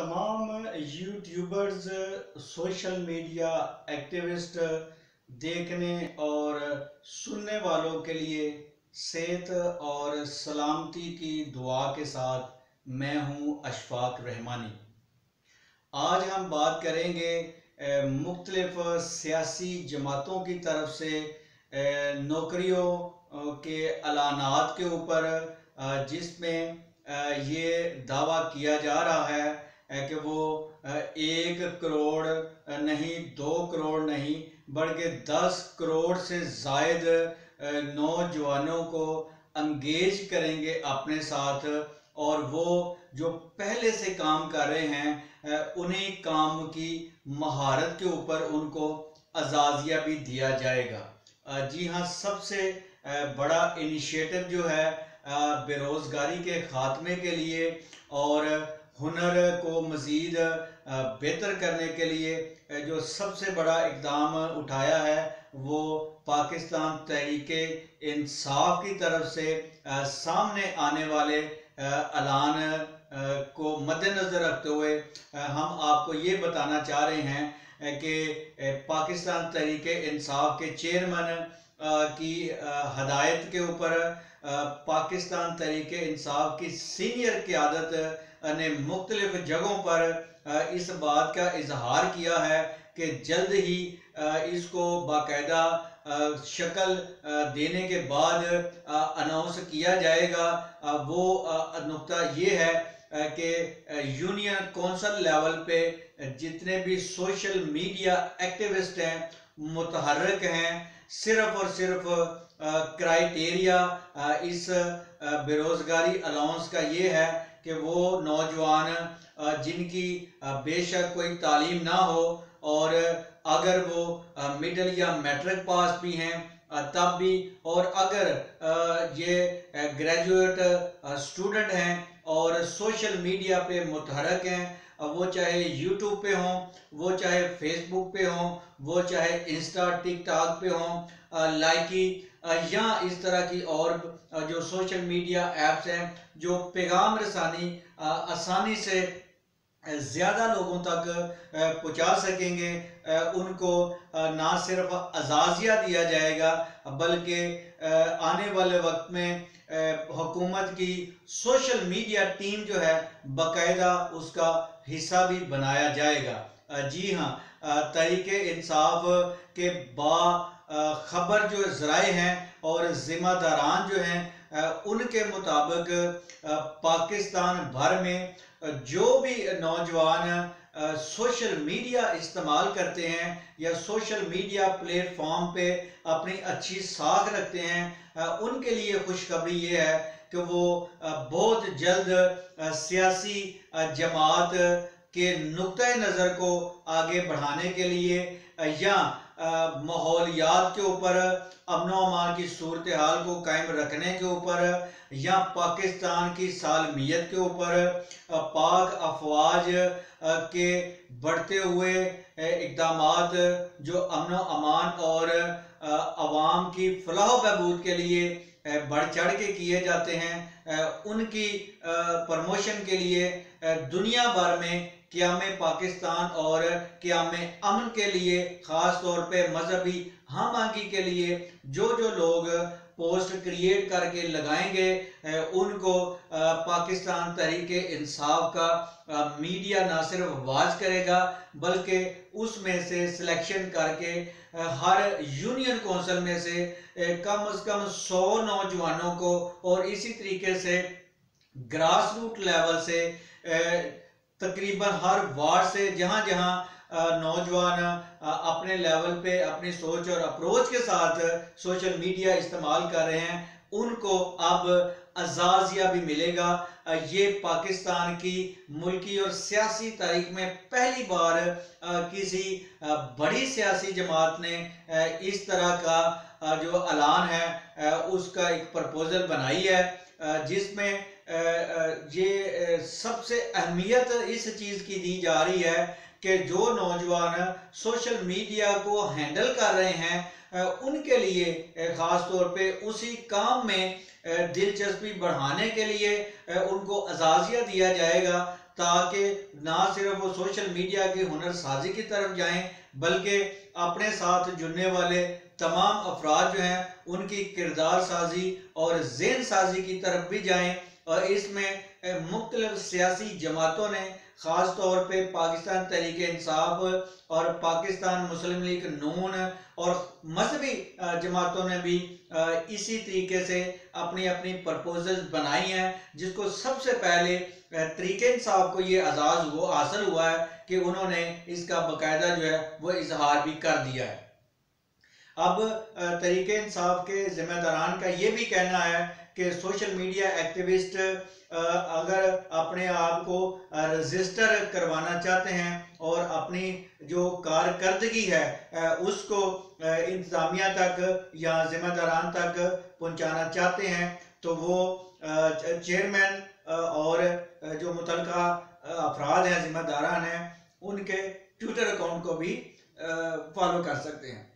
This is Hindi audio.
तमाम यूट्यूबर्स, सोशल मीडिया एक्टिविस्ट देखने और सुनने वालों के लिए सेहत और सलामती की दुआ के साथ मैं हूं अशफाक रहमानी। आज हम बात करेंगे मुख्तलिफ सियासी जमातों की तरफ से नौकरियों के ऐलानात के ऊपर, जिसमें ये दावा किया जा रहा है कि वो 1 करोड़ नहीं, 2 करोड़ नहीं, बल्कि 10 करोड़ से ज़ायद नौजवानों को अंगेज करेंगे अपने साथ, और वो जो पहले से काम कर रहे हैं उन्हीं काम की महारत के ऊपर उनको अजाजिया भी दिया जाएगा। जी हाँ, सबसे बड़ा इनिशिएटिव जो है बेरोज़गारी के ख़ात्मे के लिए और हुनर को मज़ीद बेहतर करने के लिए जो सबसे बड़ा इक़दाम उठाया है वो पाकिस्तान तहरीके इंसाफ की तरफ से सामने आने वाले ऐलान को मद्देनज़र रखते हुए हम आपको ये बताना चाह रहे हैं कि पाकिस्तान तहरीके इंसाफ के चेयरमैन की हदायत के ऊपर पाकिस्तान तहरीके इंसाफ की सीनियर क़यादत ने मुख्तलिफ जगहों पर इस बात का इजहार किया है कि जल्द ही इसको बाकायदा शक्ल देने के बाद अनाउंस किया जाएगा। वो नुक्ता ये है कि यूनियन कौंसिल लेवल पे जितने भी सोशल मीडिया एक्टिविस्ट हैं, मुतहर्रिक हैं, सिर्फ और सिर्फ क्राइटेरिया इस बेरोज़गारी अलाउंस का ये है कि वो नौजवान जिनकी बेशक कोई तालीम ना हो और अगर वो मिडिल या मैट्रिक पास भी हैं तब भी, और अगर ये ग्रेजुएट स्टूडेंट हैं और सोशल मीडिया पे मुतहर्रिक हैं, वो चाहे यूट्यूब पे हों, वो चाहे फेसबुक पे हों, वो चाहे इंस्टा टिकटॉक पे हों, लाइकी या इस तरह की और जो सोशल मीडिया ऐप्स हैं जो पैगाम रसानी आसानी से ज़्यादा लोगों तक पहुंचा सकेंगे, उनको ना सिर्फ अजाजिया दिया जाएगा बल्कि आने वाले वक्त में हुकूमत की सोशल मीडिया टीम जो है बाकायदा उसका हिस्सा भी बनाया जाएगा। जी हाँ, तहरीके इंसाफ के खबर जो ज़राए हैं और ज़िम्मेदारान जो हैं उनके मुताबिक पाकिस्तान भर में जो भी नौजवान सोशल मीडिया इस्तेमाल करते हैं या सोशल मीडिया प्लेटफॉर्म पे अपनी अच्छी साख रखते हैं, उनके लिए खुशखबरी ये है कि वो बहुत जल्द सियासी जमात के नुक्ते नज़र को आगे बढ़ाने के लिए या माहौलियात के ऊपर अमन व अमान की सूरत हाल को कायम रखने के ऊपर या पाकिस्तान की सालमियत के ऊपर पाक अफवाज के बढ़ते हुए इक़दामात जो अमन व अमान और अवाम की फलाह बहबूद के लिए बढ़ चढ़ के किए जाते हैं, उनकी प्रमोशन के लिए दुनिया भर में क़याम पाकिस्तान और क़याम अमन के लिए ख़ास तौर पे मजहबी हम आंगी के लिए जो लोग पोस्ट क्रिएट करके लगाएंगे उनको पाकिस्तान तहरीके इंसाफ का मीडिया ना सिर्फ वाच करेगा बल्कि उसमें से सिलेक्शन करके हर यूनियन कौंसिल में से कम से कम 100 नौजवानों को और इसी तरीके से ग्रास रूट लेवल से तकरीबन हर वार्ड से जहां जहां नौजवान अपने लेवल पे अपनी सोच और अप्रोच के साथ सोशल मीडिया इस्तेमाल कर रहे हैं उनको अब अजाजिया भी मिलेगा। ये पाकिस्तान की मुल्की और सियासी तारीख में पहली बार किसी बड़ी सियासी जमात ने इस तरह का जो ऐलान है उसका एक प्रपोजल बनाई है, जिसमें ये सबसे अहमियत इस चीज़ की दी जा रही है कि जो नौजवान सोशल मीडिया को हैंडल कर रहे हैं उनके लिए ख़ास तौर पे उसी काम में दिलचस्पी बढ़ाने के लिए उनको अजाजिया दिया जाएगा ताकि ना सिर्फ वो सोशल मीडिया की हुनरसाजी की तरफ जाएं बल्कि अपने साथ जुड़ने वाले तमाम अफराद जो हैं उनकी किरदार साजी और ज़हन साजी की तरफ भी जाएं। और इसमें मुख्तलिफ सियासी जमातों ने ख़ास तौर पे पाकिस्तान तहरीक इंसाफ और पाकिस्तान मुस्लिम लीग नून और मजहबी जमातों ने भी इसी तरीके से अपनी अपनी प्रपोजल्स बनाई हैं, जिसको सबसे पहले तहरीक इंसाफ को ये एजाज़ हासिल हुआ है कि उन्होंने इसका बाकायदा जो है वो इजहार भी कर दिया है। अब तहरीक इंसाफ के जिम्मेदारान का ये भी कहना है कि सोशल मीडिया एक्टिविस्ट अगर अपने आप को रजिस्टर करवाना चाहते हैं और अपनी जो कारकर्दगी है उसको इंतजामिया तक या जिम्मेदारान तक पहुंचाना चाहते हैं तो वो चेयरमैन और जो मुतलका अफराद हैं जिम्मेदारान हैं उनके ट्विटर अकाउंट को भी फॉलो कर सकते हैं।